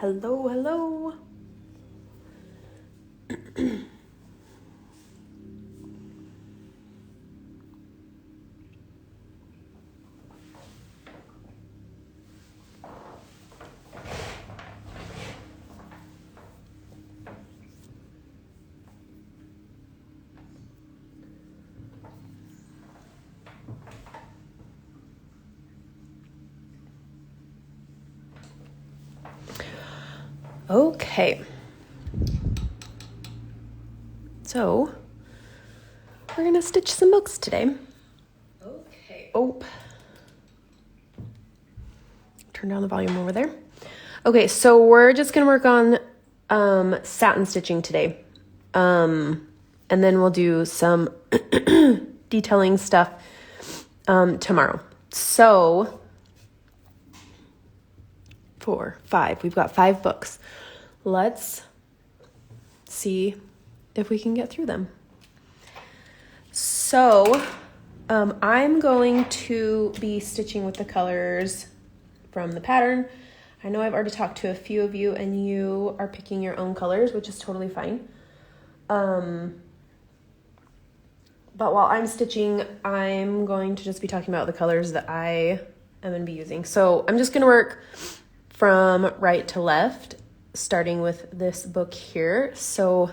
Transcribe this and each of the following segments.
Hello, hello. Okay. So, we're gonna stitch some books today. Okay. Oh. Turn down the volume over there. Okay, so we're just gonna work on satin stitching today. And then we'll do some detailing stuff tomorrow. So, 4, 5. We've got 5 books. Let's see if we can get through them. So, I'm going to be stitching with the colors from the pattern. I know I've already talked to a few of you and you are picking your own colors, which is totally fine. But while I'm stitching, I'm going to just be talking about the colors that I am going to be using. So I'm just going to work from right to left, starting with this book here. So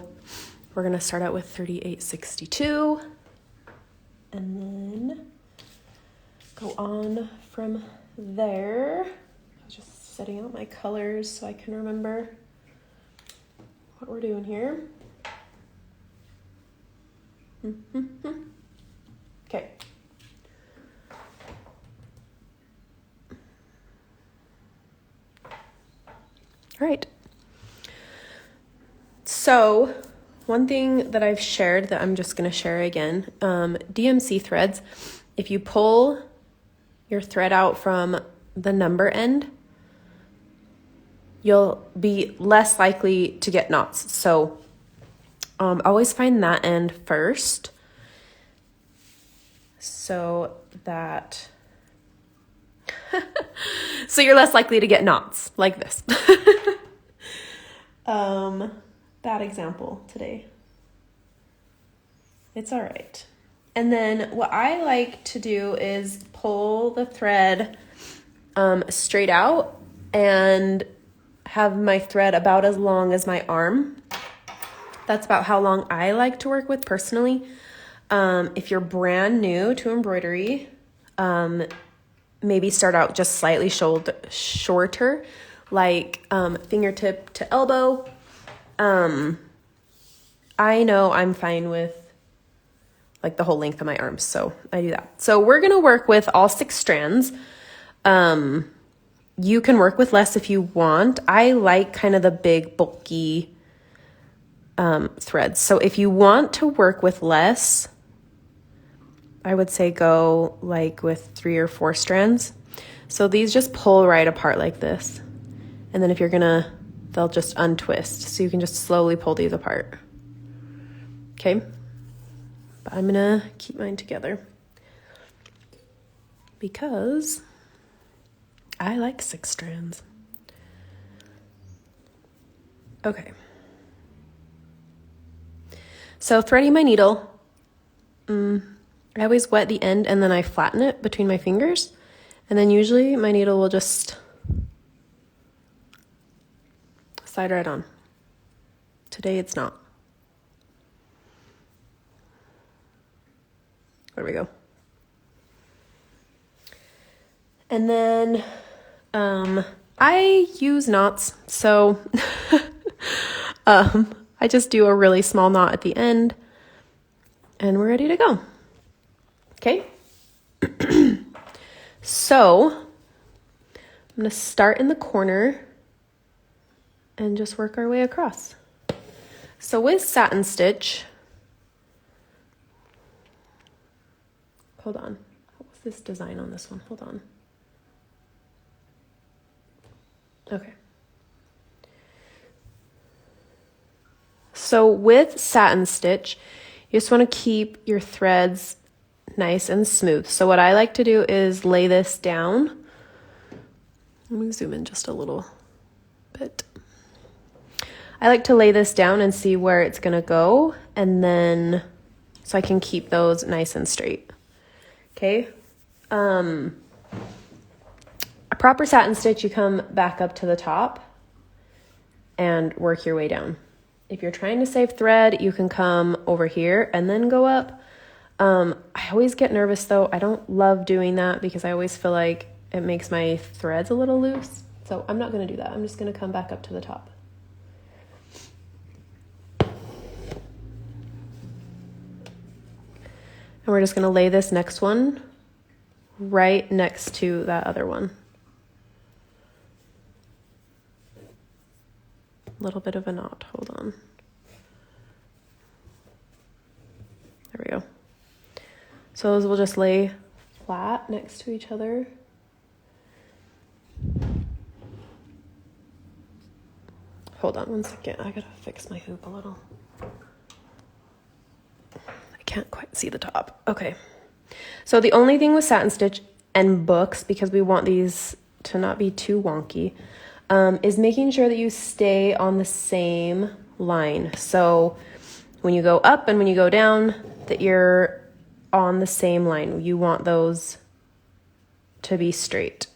we're going to start out with 3862 and then go on from there. I was just setting out my colors so I can remember what we're doing here. Okay. All right. So one thing that I've shared that I'm just going to share again, DMC threads, if you pull your thread out from the number end, you'll be less likely to get knots. So always find that end first so that so you're less likely to get knots like this. Bad example today. It's all right. And then what I like to do is pull the thread straight out and have my thread about as long as my arm. That's about how long I like to work with personally. If you're brand new to embroidery, maybe start out just slightly shorter, like fingertip to elbow. I know I'm fine with like the whole length of my arms, so I do that. So we're gonna work with all 6 strands. You can work with less if you want. I like kind of the big, bulky threads. So if you want to work with less, I would say go like with 3 or 4 strands. So these just pull right apart like this. And then if you're gonna, they'll just untwist. So you can just slowly pull these apart. Okay? But I'm gonna keep mine together because I like 6 strands. Okay. So threading my needle, I always wet the end and then I flatten it between my fingers. And then usually my needle will just slide right on. Today it's not. There we go. And then I use knots. So I just do a really small knot at the end and we're ready to go. Okay. So I'm going to start in the corner and just work our way across. So with satin stitch, hold on. What was this design on this one? Hold on. Okay. So with satin stitch, you just want to keep your threads nice and smooth. So what I like to do is lay this down. Let me zoom in just a little bit. I like to lay this down and see where it's gonna go, and then so I can keep those nice and straight. Okay. A proper satin stitch, you come back up to the top and work your way down. If you're trying to save thread, you can come over here and then go up. I always get nervous though. I don't love doing that because I always feel like it makes my threads a little loose. So I'm not going to do that. I'm just going to come back up to the top. And we're just going to lay this next one right next to that other one. A little bit of a knot. Hold on. There we go. So those will just lay flat next to each other. Hold on one second. I gotta fix my hoop a little. I can't quite see the top. Okay. So the only thing with satin stitch and books, because we want these to not be too wonky, is making sure that you stay on the same line. So when you go up and when you go down, that you're on the same line. You want those to be straight.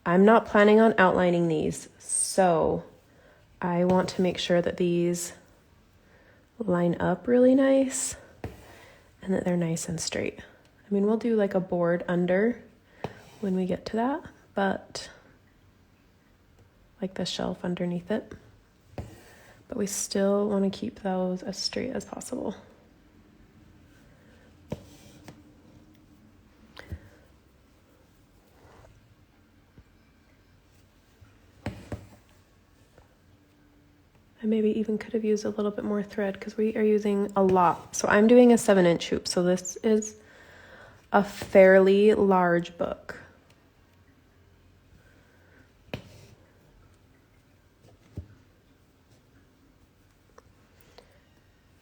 I'm not planning on outlining these, so I want to make sure that these line up really nice and that they're nice and straight. I mean, we'll do like a board under when we get to that, but like the shelf underneath it. But we still want to keep those as straight as possible. I maybe even could have used a little bit more thread because we are using a lot. So I'm doing a 7-inch hoop. So this is a fairly large book.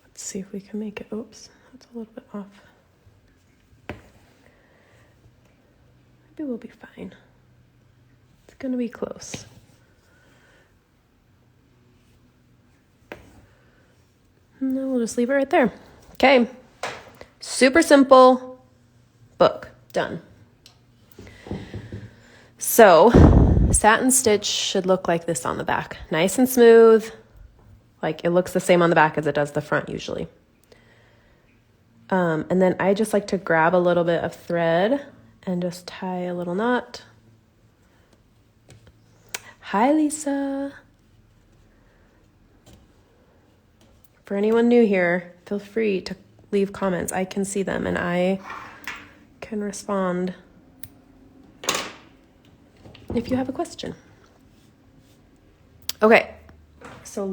Let's see if we can make it. Oops, that's a little bit off. Maybe we'll be fine. It's gonna be close. No, we'll just leave it right there. Okay, super simple book, done. So satin stitch should look like this on the back, nice and smooth. Like it looks the same on the back as it does the front usually. And then I just like to grab a little bit of thread and just tie a little knot. Hi, Lisa. For anyone new here, feel free to leave comments. I can see them and I can respond if you have a question. Okay, so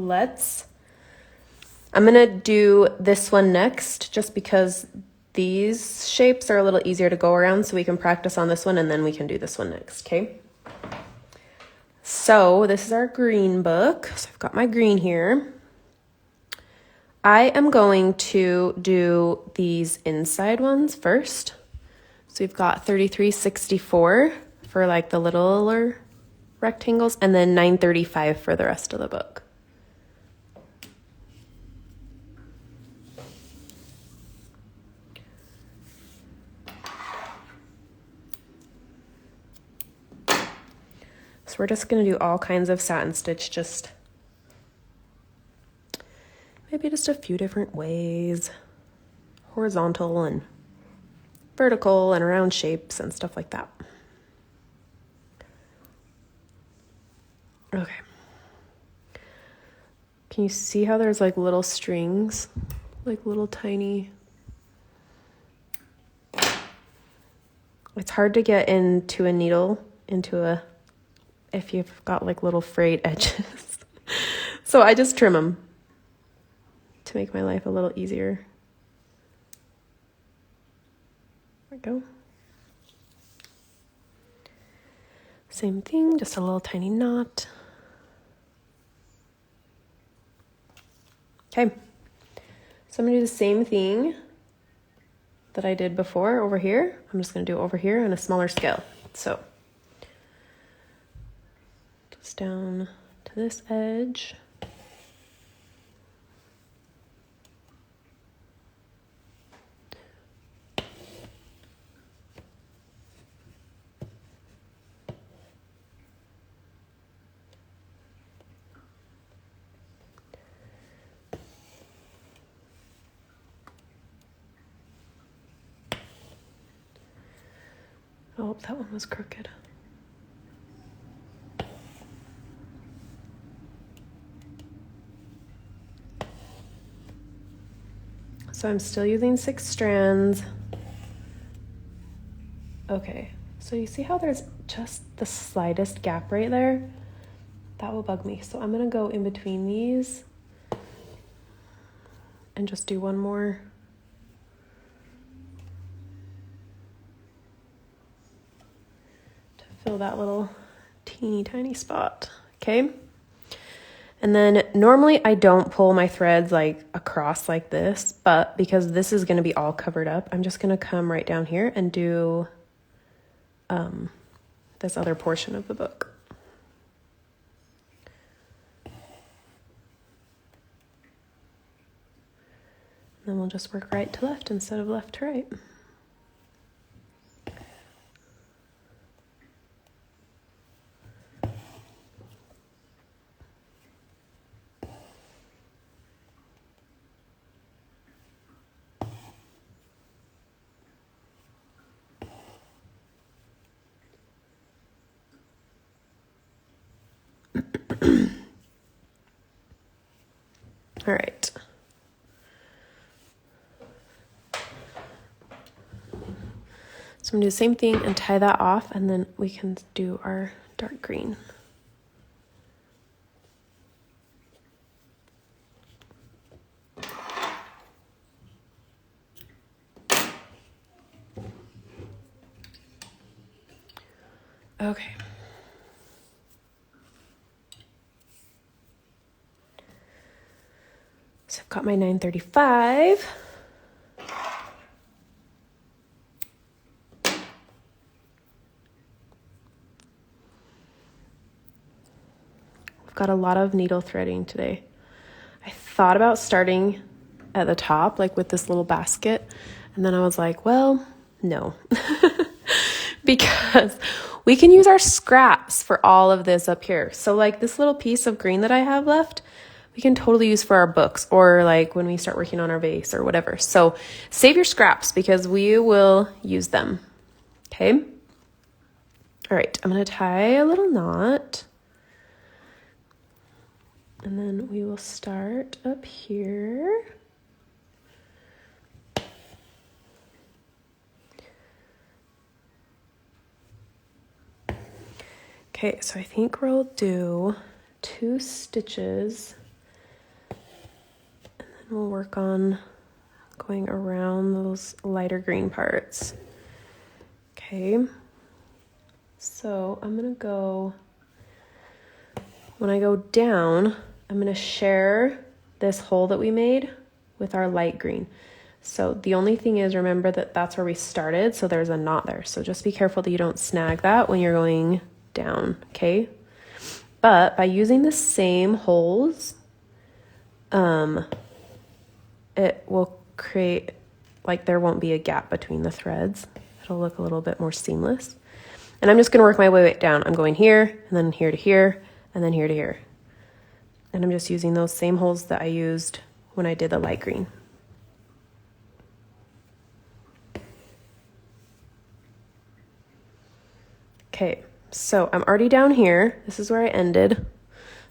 I'm gonna do this one next just because these shapes are a little easier to go around, so we can practice on this one and then we can do this one next, okay? So this is our green book. So I've got my green here. I am going to do these inside ones first. So we've got 3364 for like the littler rectangles and then 935 for the rest of the book. So we're just going to do all kinds of satin stitch, just maybe just a few different ways, horizontal and vertical and around shapes and stuff like that. Okay. Can you see how there's like little strings, like little tiny? It's hard to get into a needle, if you've got like little frayed edges. So I just trim them to make my life a little easier. There we go. Same thing, just a little tiny knot. Okay, so I'm gonna do the same thing that I did before over here. I'm just gonna do it over here on a smaller scale. So just down to this edge. Oh, that one was crooked. So I'm still using 6 strands. Okay, so you see how there's just the slightest gap right there? That will bug me. So I'm gonna go in between these and just do one more. To fill that little teeny tiny spot, okay? And then normally I don't pull my threads like across like this, but because this is gonna be all covered up, I'm just gonna come right down here and do this other portion of the book. Then we'll just work right to left instead of left to right. All right. So I'm gonna do the same thing and tie that off, and then we can do our dark green. Okay. So I've got my 935. I've got a lot of needle threading today. I thought about starting at the top, like with this little basket, and then I was like, well, no. Because we can use our scraps for all of this up here. So like this little piece of green that I have left, we can totally use for our books or like when we start working on our vase or whatever. So save your scraps because we will use them. Okay. All right. I'm going to tie a little knot. And then we will start up here. Okay, so I think we'll do 2 stitches and then we'll work on going around those lighter green parts. Okay, so I'm gonna go, when I go down, I'm gonna share this hole that we made with our light green. So the only thing is, remember that that's where we started, so there's a knot there. So just be careful that you don't snag that when you're going down, okay? But by using the same holes, it will create, like there won't be a gap between the threads. It'll look a little bit more seamless. And I'm just gonna work my way down. I'm going here, and then here to here, and then here to here. And I'm just using those same holes that I used when I did the light green. Okay, so I'm already down here. This is where I ended.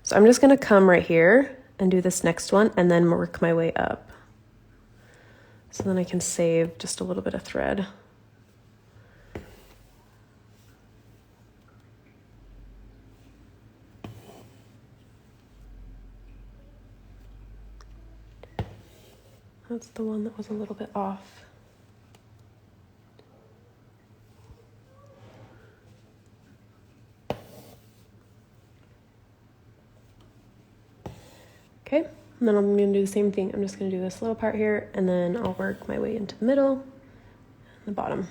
So I'm just gonna come right here and do this next one and then work my way up. So then I can save just a little bit of thread. That's the one that was a little bit off. Okay, and then I'm gonna do the same thing. I'm just gonna do this little part here and then I'll work my way into the middle and the bottom.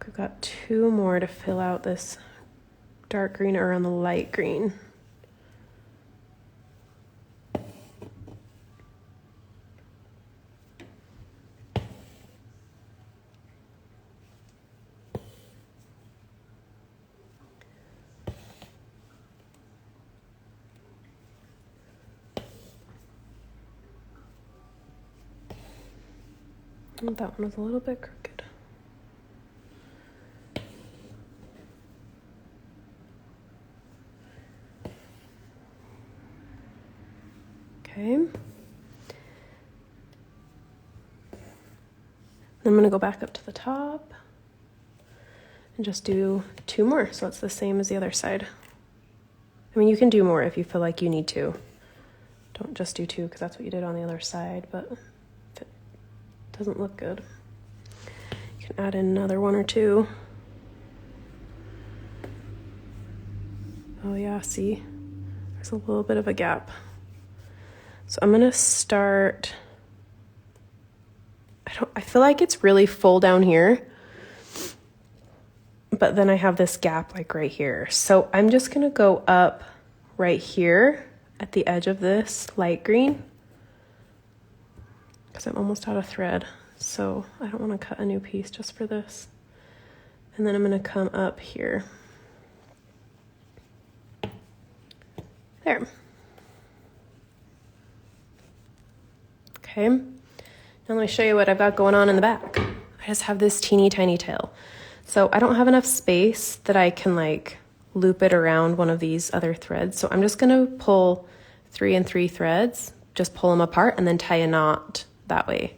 I've got 2 more to fill out this dark green around the light green. That one was a little bit crooked. Okay. I'm going to go back up to the top and just do 2 more, so it's the same as the other side. I mean, you can do more if you feel like you need to. Don't just do 2 because that's what you did on the other side, but if it doesn't look good, you can add in another 1 or 2. Oh yeah, see? There's a little bit of a gap. So I'm gonna start, I feel like it's really full down here, but then I have this gap like right here. So I'm just gonna go up right here at the edge of this light green because I'm almost out of thread. So I don't wanna cut a new piece just for this. And then I'm gonna come up here. There. Okay, now let me show you what I've got going on in the back. I just have this teeny tiny tail. So I don't have enough space that I can like loop it around one of these other threads. So I'm just gonna pull 3 and 3 threads, just pull them apart and then tie a knot that way.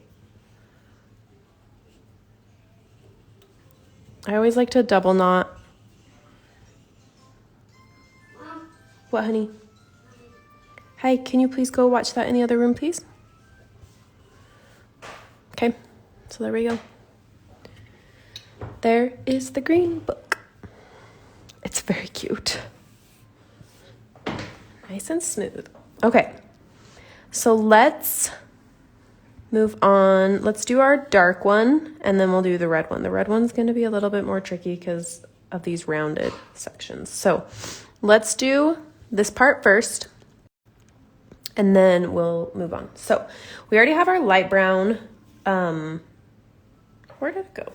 I always like to double knot. What, honey? Hi, can you please go watch that in the other room, please? Okay, so there we go. There is the green book. It's very cute. Nice and smooth. Okay, so let's move on. Let's do our dark one and then we'll do the red one. The red one's gonna be a little bit more tricky because of these rounded sections. So let's do this part first and then we'll move on. So we already have our light brown. Where did it go?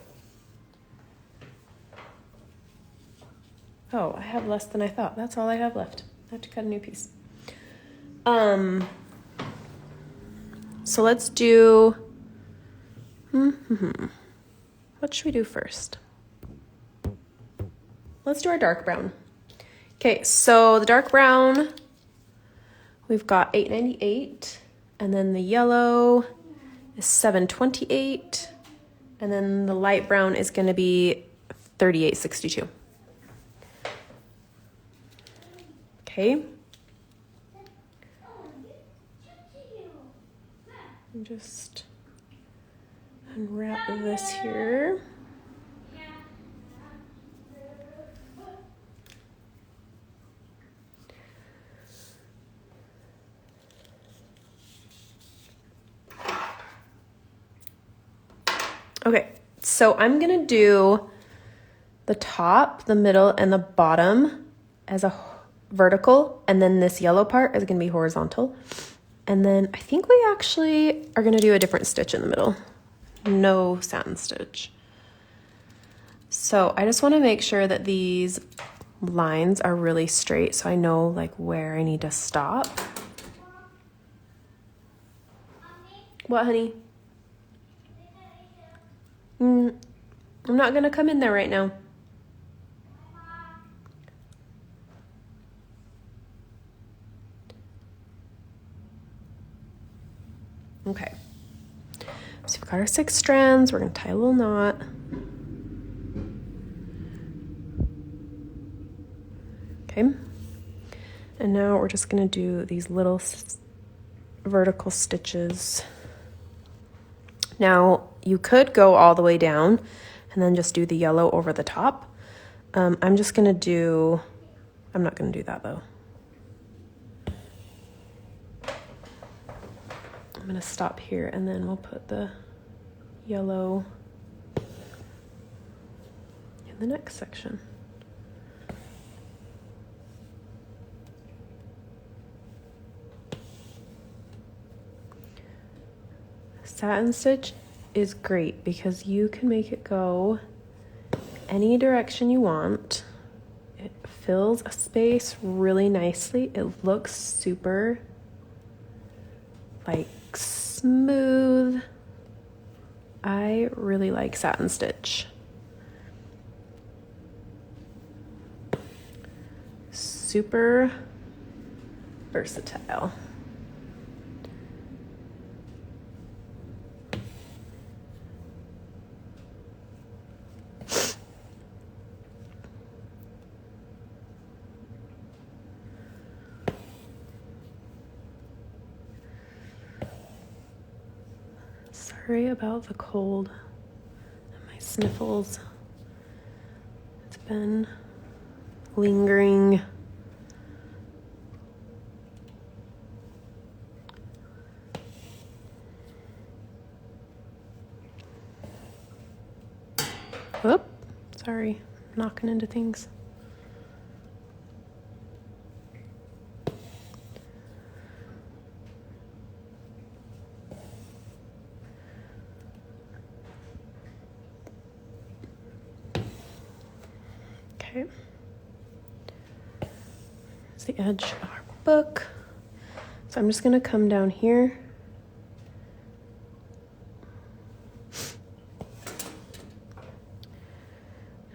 Oh, I have less than I thought. That's all I have left. I have to cut a new piece. So let's do, what should we do first? Let's do our dark brown. Okay, so the dark brown, we've got $8.98, and then the yellow is $7.28, and then the light brown is going to be $38.62. Okay. And just unwrap this here. Okay, so I'm gonna do the top, the middle, and the bottom as a vertical, and then this yellow part is gonna be horizontal. And then I think we actually are gonna do a different stitch in the middle. No satin stitch. So I just wanna make sure that these lines are really straight so I know like where I need to stop. What, honey? I'm not gonna come in there right now. Okay, so we've got our 6 strands. We're gonna tie a little knot. Okay, and now we're just gonna do these little vertical stitches. Now you could go all the way down and then just do the yellow over the top. I'm not gonna do that though. I'm gonna stop here and then we'll put the yellow in the next section. Satin stitch is great because you can make it go any direction you want. It fills a space really nicely. It looks super like smooth. I really like Satin Stitch. Super versatile. Sorry about the cold and my sniffles. It's been lingering. Whoop, sorry, knocking into things. Okay. It's the edge of our book. So I'm just gonna come down here.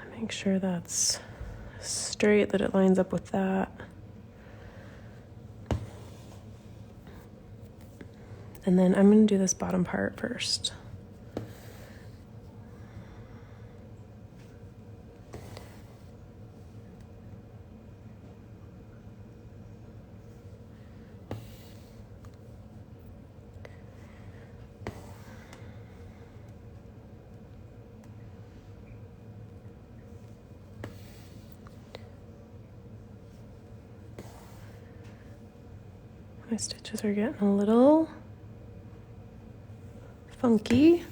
And make sure that's straight, that it lines up with that. And then I'm gonna do this bottom part first. My stitches are getting a little funky.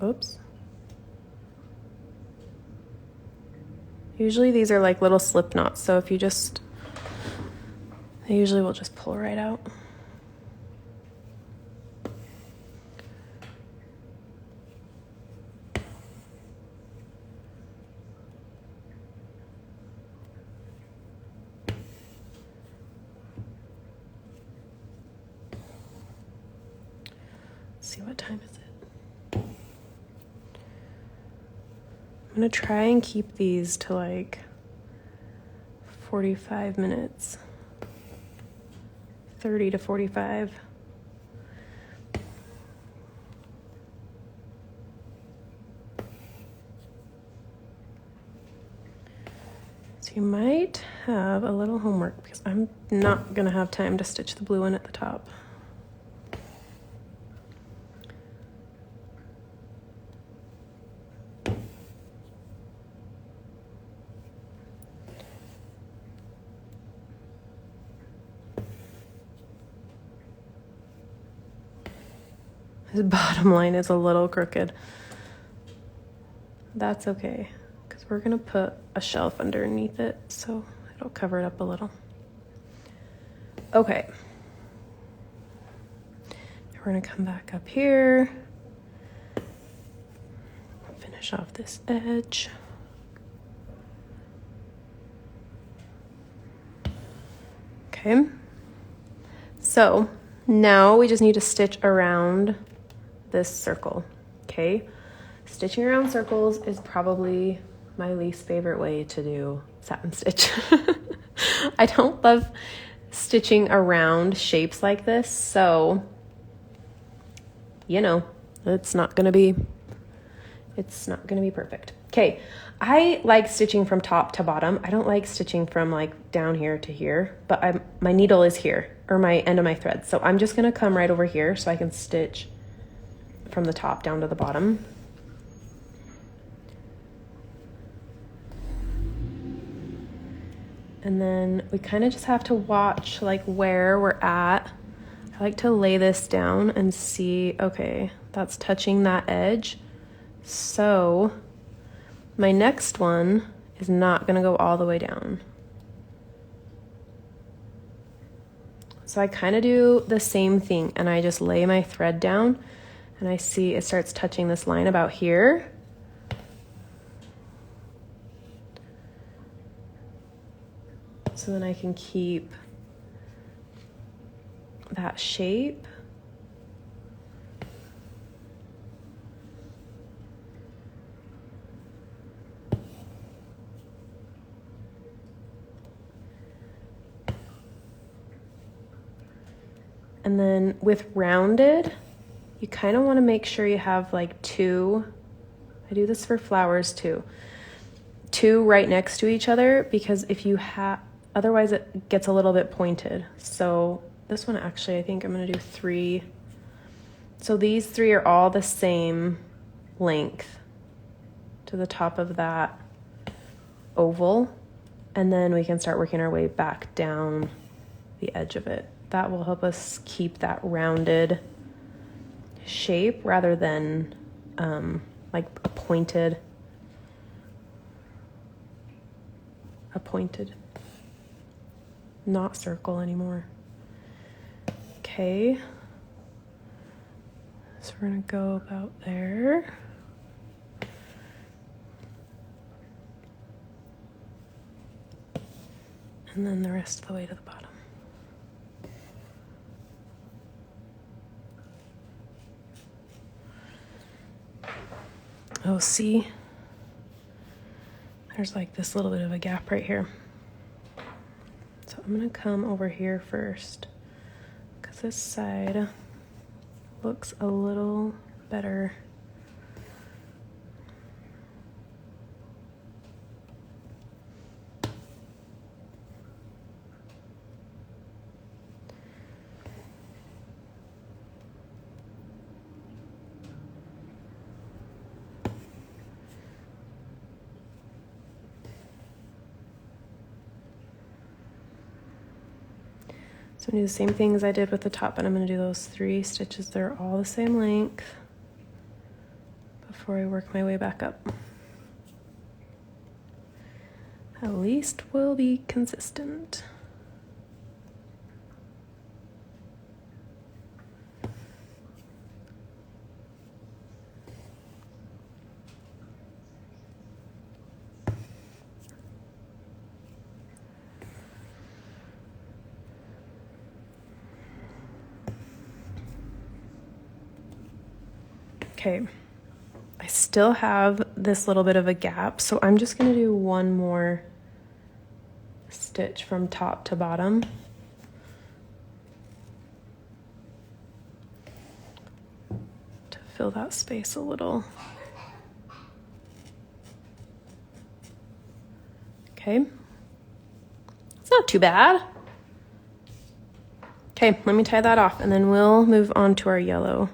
Oops. Usually these are like little slip knots, so if you just, they usually will just pull right out. Let's see, what time is it? I'm gonna try and keep these to like 45 minutes. 30 to 45. So you might have a little homework because I'm not gonna have time to stitch the blue one at the top. His bottom line is a little crooked. That's okay, because we're gonna put a shelf underneath it, so it'll cover it up a little. Okay. We're gonna come back up here. Finish off this edge. Okay. So now we just need to stitch around this circle, okay? Stitching around circles is probably my least favorite way to do satin stitch. I don't love stitching around shapes like this, so, you know, it's not gonna be perfect. Okay, I like stitching from top to bottom. I don't like stitching from like down here to here, but my needle is here, or my end of my thread. So I'm just gonna come right over here so I can stitch from the top down to the bottom. And then we kind of just have to watch like where we're at. I like to lay this down and see, okay, that's touching that edge. So my next one is not gonna go all the way down. So I kind of do the same thing, and I just lay my thread down and I see it starts touching this line about here. So then I can keep that shape. And then with rounded, you kind of want to make sure you have like two, I do this for flowers too, two right next to each other, because if you have, otherwise it gets a little bit pointed. So this one actually, I think I'm going to do 3. So these 3 are all the same length to the top of that oval. And then we can start working our way back down the edge of it. That will help us keep that rounded shape rather than like a pointed, not circle anymore. Okay, so we're gonna go about there. And then the rest of the way to the bottom. Oh, see? There's like this little bit of a gap right here. So I'm gonna come over here first, because this side looks a little better. So I'm gonna do the same thing as I did with the top, and I'm gonna do those 3 stitches. They're all the same length before I work my way back up. At least we'll be consistent. Okay, I still have this little bit of a gap, so I'm just going to do one more stitch from top to bottom. To fill that space a little. Okay, it's not too bad. Okay, let me tie that off, and then we'll move on to our yellow.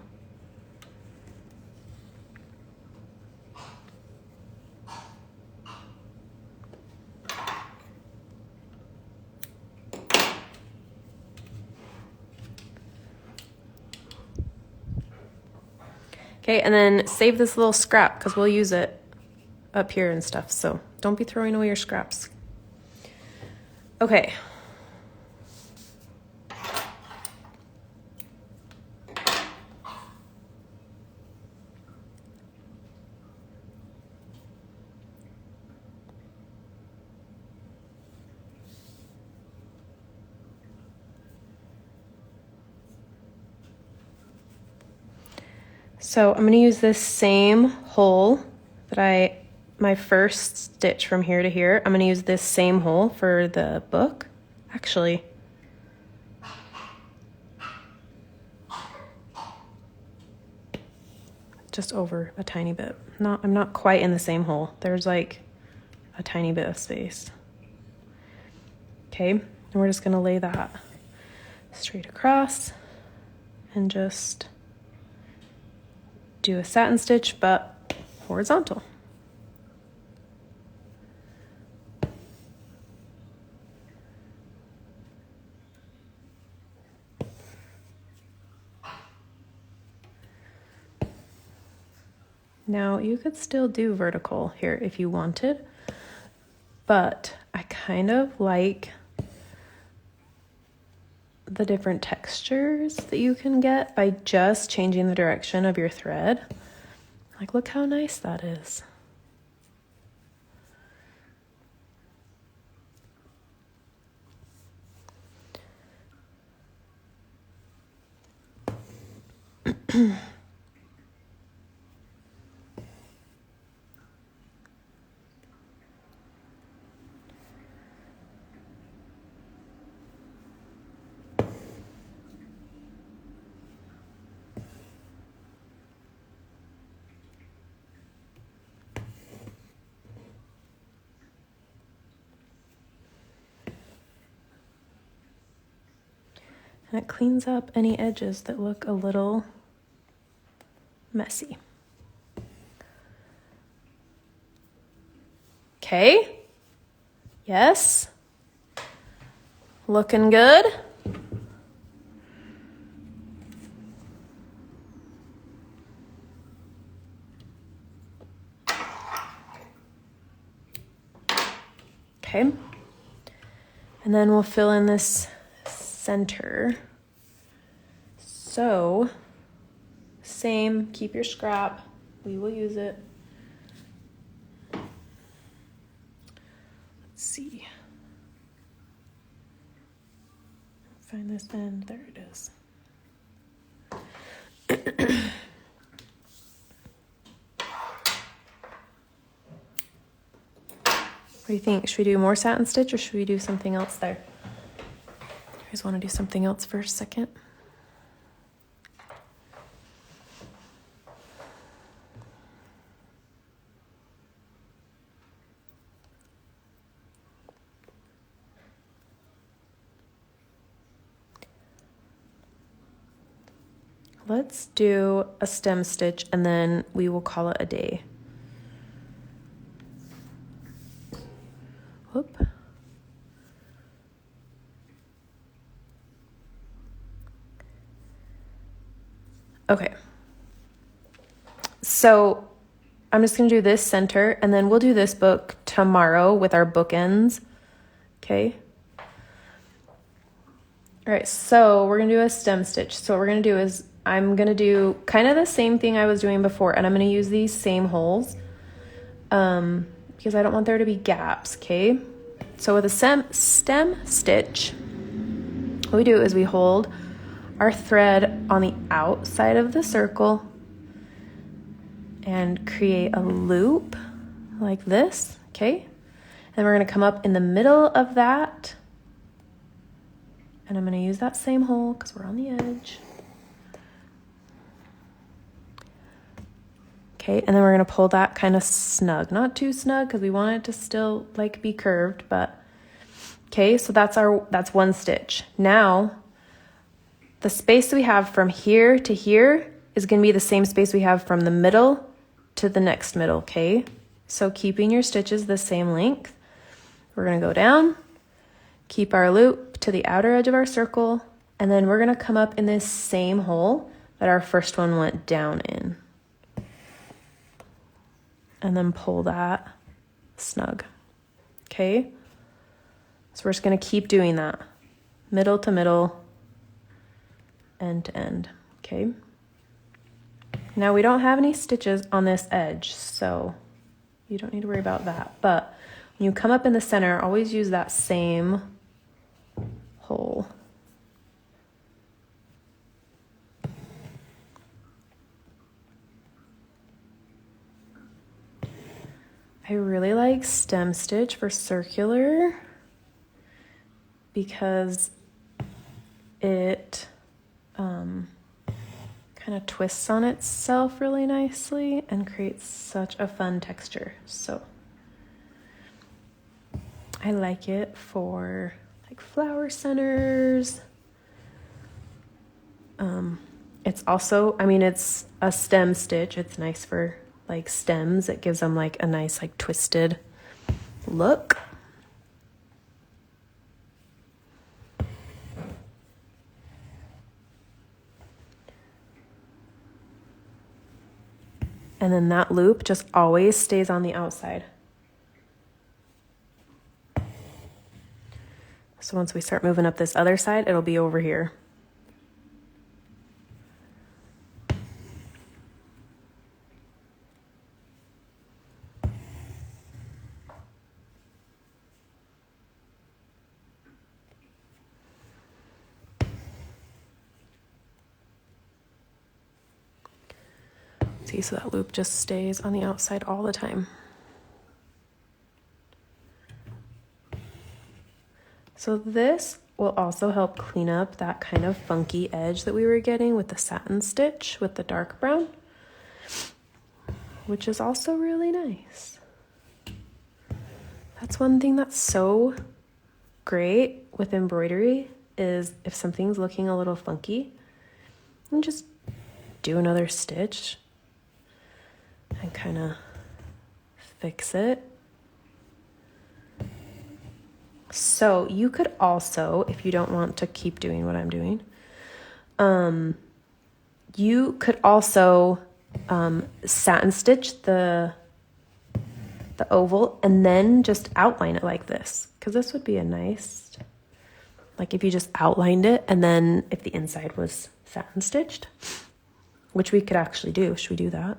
Okay, and then save this little scrap because we'll use it up here and stuff, so don't be throwing away your scraps. Okay. So I'm going to use this same hole that my first stitch from here to here. I'm going to use this same hole for the book. Actually, just over a tiny bit. I'm not quite in the same hole. There's like a tiny bit of space. Okay, and we're just going to lay that straight across and just do a satin stitch, but horizontal. Now you could still do vertical here if you wanted, but I kind of like the different textures that you can get by just changing the direction of your thread. Like, look how nice that is. And it cleans up any edges that look a little messy. Okay. Yes. Looking good. Okay. And then we'll fill in this center. So, same, keep your scrap. We will use it. Let's see. Find this end. There it is. What do you think? Should we do more satin stitch or should we do something else there? You guys want to do something else for a second? Let's do a stem stitch and then we will call it a day. Whoop. Okay. So I'm just going to do this center and then we'll do this book tomorrow with our bookends. Okay. All right. So we're going to do a stem stitch. So what we're going to do is I'm going to do kind of the same thing I was doing before, and I'm going to use these same holes because I don't want there to be gaps, okay? So with a stem stitch, what we do is we hold our thread on the outside of the circle and create a loop like this, okay? And we're going to come up in the middle of that, and I'm going to use that same hole because we're on the edge. Okay, and then we're gonna pull that kind of snug, not too snug because we want it to still like be curved, but okay, so that's one stitch. Now, the space that we have from here to here is gonna be the same space we have from the middle to the next middle, okay? So keeping your stitches the same length, we're gonna go down, keep our loop to the outer edge of our circle, and then we're gonna come up in this same hole that our first one went down in. And then pull that snug, okay? So we're just gonna keep doing that. Middle to middle, end to end, okay? Now we don't have any stitches on this edge, so you don't need to worry about that. But when you come up in the center, always use that same hole. I really like stem stitch for circular because it kind of twists on itself really nicely and creates such a fun texture. So I like it for like flower centers. It's also, I mean, it's a stem stitch. It's nice for like stems. It gives them like a nice like twisted look. And then that loop just always stays on the outside. So once we start moving up this other side, it'll be over here. See, so that loop just stays on the outside all the time. So this will also help clean up that kind of funky edge that we were getting with the satin stitch with the dark brown, which is also really nice. That's one thing that's so great with embroidery is if something's looking a little funky, you just do another stitch and kind of fix it. So you could also, if you don't want to keep doing what I'm doing, you could also satin stitch the oval and then just outline it like this, because this would be a nice, like if you just outlined it and then if the inside was satin stitched, which we could actually do. Should we do that?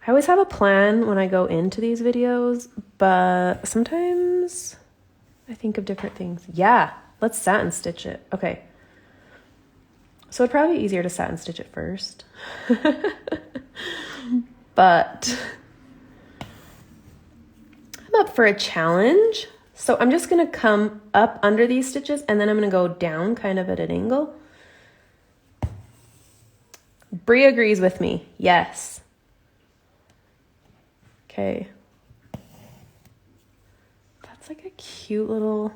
I always have a plan when I go into these videos, but sometimes I think of different things. Yeah, let's satin stitch it. Okay. So it'd probably be easier to satin stitch it first. But I'm up for a challenge. So I'm just going to come up under these stitches and then I'm going to go down kind of at an angle. Bree agrees with me. Yes. Okay. That's like a cute little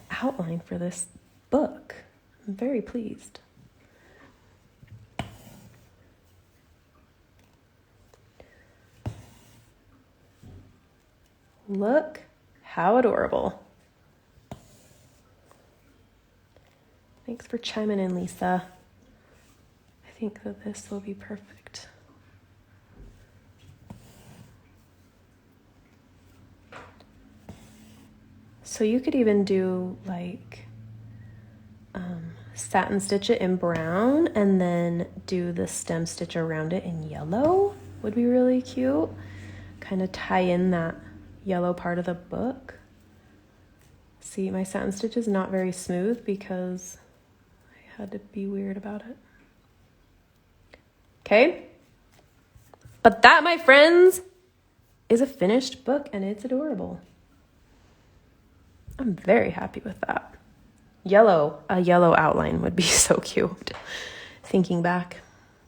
outline for this book. I'm very pleased. Look how adorable. Thanks for chiming in, Lisa. I think that this will be perfect. So you could even do like satin stitch it in brown and then do the stem stitch around it in yellow. Would be really cute. Kind of tie in that yellow part of the book. See, my satin stitch is not very smooth because I had to be weird about it. Okay. But that, my friends, is a finished book and it's adorable. I'm very happy with that. A yellow outline would be so cute. Thinking back,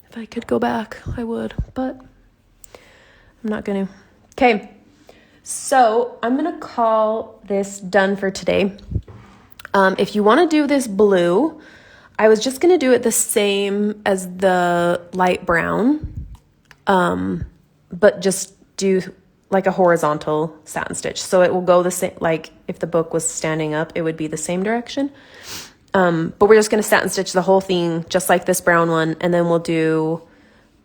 if I could go back, I would, but I'm not gonna. Okay, so I'm gonna call this done for today. If you wanna do this blue, I was just gonna do it the same as the light brown, but just do like a horizontal satin stitch. So it will go the same, like if the book was standing up, it would be the same direction. But we're just going to satin stitch the whole thing just like this brown one. And then we'll do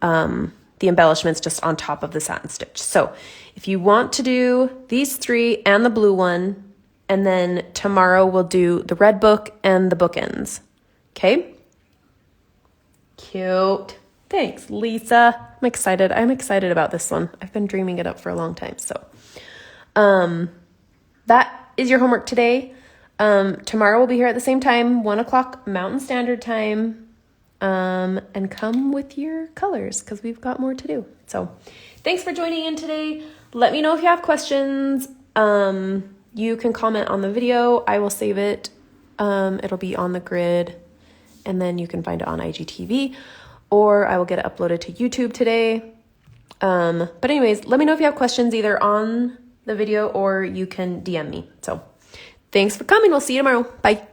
the embellishments just on top of the satin stitch. So if you want to do these three and the blue one, and then tomorrow we'll do the red book and the bookends. Okay. Cute. Thanks, Lisa. I'm excited. I'm excited about this one. I've been dreaming it up for a long time. So that is your homework today. Tomorrow we'll be here at the same time, 1 o'clock Mountain Standard Time. And come with your colors because we've got more to do. So thanks for joining in today. Let me know if you have questions. You can comment on the video. I will save it. It'll be on the grid and then you can find it on IGTV. Or I will get it uploaded to YouTube today. But anyways, let me know if you have questions either on the video or you can DM me. So thanks for coming. We'll see you tomorrow. Bye.